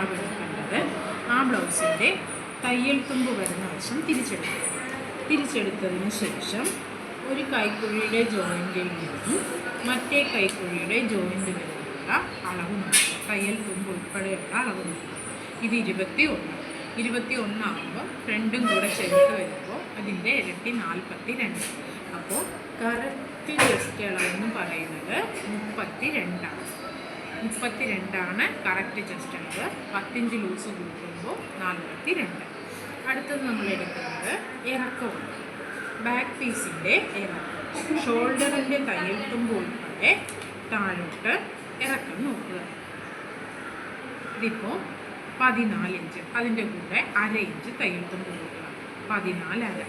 ഭാഗം എടുക്കേണ്ടത് ആ ബ്ലൗസിൻ്റെ തയ്യൽ തുമ്പ് വരുന്ന വശം തിരിച്ചെടുത്തതിന് ശേഷം ഒരു കൈക്കുഴിയുടെ ജോയിൻറ്റിൽ നിന്നും മറ്റേ കൈക്കുഴിയുടെ ജോയിൻറ്റ് വരെയുള്ള അളവ് നോക്കുക. തയ്യൽ തുമ്പ് ഉൾപ്പെടെയുള്ള അളവ് നോക്കുക. ഇത് 21 ആകുമ്പോൾ ഫ്രണ്ടും കൂടെ ചേർത്ത് വരുമ്പോൾ അതിൻ്റെ ഇരട്ടി 42. അപ്പോൾ കറക്റ്റ് ചെസ്റ്റ് അളവെന്ന് പറയുന്നത് 32ആണ് കറക്റ്റ് ചെസ്റ്റ് അളവ്. 10 ഇഞ്ച് ലൂസ് കൂട്ടുമ്പോൾ 42. അടുത്തത് നമ്മൾ എടുക്കുന്നത് ഇറക്കമാണ്. ബാക്ക് പീസിൻ്റെ ഇറക്കം, ഷോൾഡറിൻ്റെ തയ്യൽ തുമ്പ് ഉൾപ്പെടെ താഴോട്ട് ഇറക്കം നോക്കുക. ഇതിപ്പോൾ 14 ഇഞ്ച്, അതിൻ്റെ കൂടെ 1/2 ഇഞ്ച് തയ്യൽ തുമ്പ് കൂട്ടുക. 14.5.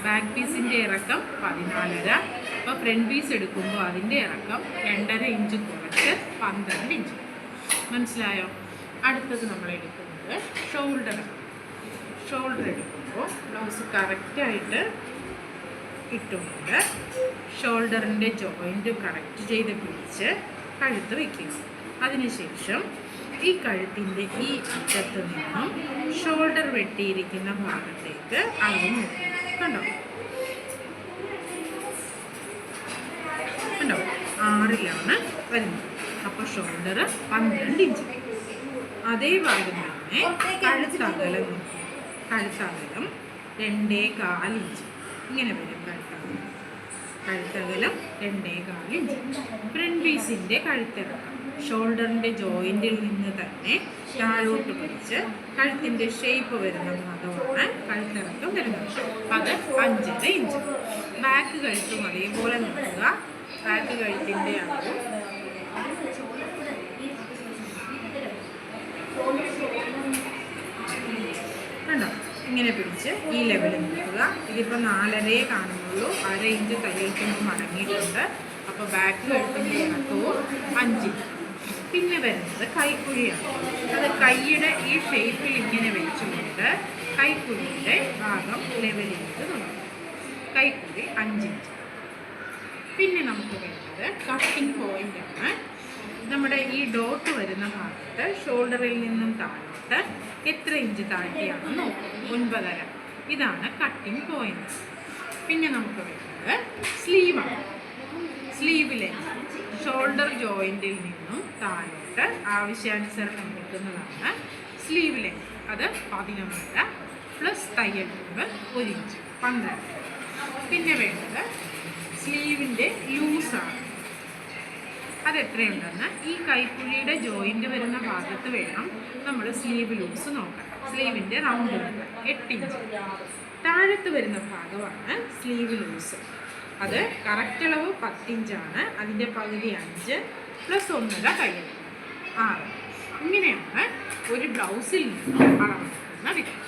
ബാക്ക് പീസിൻ്റെ ഇറക്കം 14.5. അപ്പോൾ ഫ്രണ്ട് പീസ് എടുക്കുമ്പോൾ അതിൻ്റെ ഇറക്കം 2.5 ഇഞ്ച് കുറച്ച് 12 ഇഞ്ച്. മനസ്സിലായോ? അടുത്തത് നമ്മൾ എടുക്കുന്നത് ഷോൾഡർ എടുക്കുമ്പോൾ ബ്ലൗസ് കറക്റ്റായിട്ട് ഇട്ടുകൊണ്ട് ഷോൾഡറിൻ്റെ ജോയിൻറ്റ് കറക്റ്റ് ചെയ്ത് പിടിച്ച് കഴുത്ത് വയ്ക്കുക. അതിനുശേഷം ഈ കഴുത്തിൻ്റെ ഈ അറ്റത്ത് നിന്നും ഷോൾഡർ വെട്ടിയിരിക്കുന്ന ഭാഗത്തേക്ക് അളവ് നോക്കുക. കണ്ടോ 6ലാണ് വരുന്നത്. അപ്പോൾ ഷോൾഡർ 12 ഇഞ്ച്. അതേ ഭാഗം തന്നെ കഴുത്തകലം നോക്കുക. കഴുത്തകലം 2.25 ഇഞ്ച്. ഇങ്ങനെ വരും കഴുത്തകലം 2.25 ഇഞ്ച്. ഫ്രണ്ട് പീസിൻ്റെ കഴുത്തിറക്കം ഷോൾഡറിൻ്റെ ജോയിൻറ്റിൽ നിന്ന് തന്നെ താഴോട്ട് പിടിച്ച് കഴുത്തിൻ്റെ ഷേപ്പ് വരുന്ന ഭാഗമാണ് കഴുത്തിറക്കം വരുന്നത്. അത് 5.5 ഇഞ്ച്. ബാക്ക് കഴുത്തും അതേപോലെ നോക്കുക. ബാക്ക് കഴുത്തിൻ്റെ അളവ് കണ്ടോ ഇങ്ങനെ പിടിച്ച് ഈ ലെവലിൽ നോക്കുക. ഇതിപ്പോൾ 4.5 കാണുന്നുള്ളൂ. 1/2 ഇഞ്ച് തയ്യൽ തുമ്പ് മടങ്ങിയിട്ടുണ്ട്. അപ്പോൾ ബാക്ക് കഴുത്തിൻ്റെ ഇറക്കവും 5 ഇഞ്ച്. പിന്നെ വരുന്നത് കൈക്കുഴിയാണ്. അത് കൈയുടെ ഈ ഷേപ്പിൽ ഇങ്ങനെ വെച്ചുകൊണ്ട് കൈക്കുഴിയുടെ ഭാഗം ലെവൽ ചെയ്ത് തുടങ്ങും. കൈക്കുഴി 5 ഇഞ്ച്. പിന്നെ നമുക്ക് വേണ്ടത് കട്ടിംഗ് പോയിൻ്റാണ്. നമ്മുടെ ഈ ഡോട്ട് വരുന്ന ഭാഗത്ത് ഷോൾഡറിൽ നിന്നും താഴോട്ട് എത്ര ഇഞ്ച് താഴ്ത്തിയാണെന്ന് നോക്കും. 9.5. ഇതാണ് കട്ടിംഗ് പോയിൻ്റ്. പിന്നെ നമുക്ക് വേണ്ടത് സ്ലീവാണ്. സ്ലീവിലെ ഷോൾഡർ ജോയിൻറ്റിൽ നിന്നും താഴോട്ട് ആവശ്യാനുസരണം എടുക്കുന്നതാണ് സ്ലീവ് ലെങ്ത്. അത് 11.5 പ്ലസ് തയ്യൽ തുമ്പ് 1 ഇഞ്ച് 12. പിന്നെ വേണ്ടത് സ്ലീവിൻ്റെ ലൂസാണ്. അതെത്രയുണ്ടെന്ന് ഈ കൈക്കുഴിയുടെ ജോയിൻറ്റ് വരുന്ന ഭാഗത്ത് വേണം നമ്മൾ സ്ലീവ് ലൂസ് നോക്കാൻ. സ്ലീവിൻ്റെ റൗണ്ട് 8 ഇഞ്ച്. താഴത്ത് വരുന്ന ഭാഗമാണ് സ്ലീവ് ലൂസ്. അത് കറക്റ്റ് അളവ് 10 ഇഞ്ചാണ്. അതിൻ്റെ പകുതി 5 പ്ലസ് 1.5 തയ്യൽ 6. ഇങ്ങനെയാണ് ഒരു ബ്ലൗസിൽ നിന്ന് അളവെടുക്കുന്ന വിധം.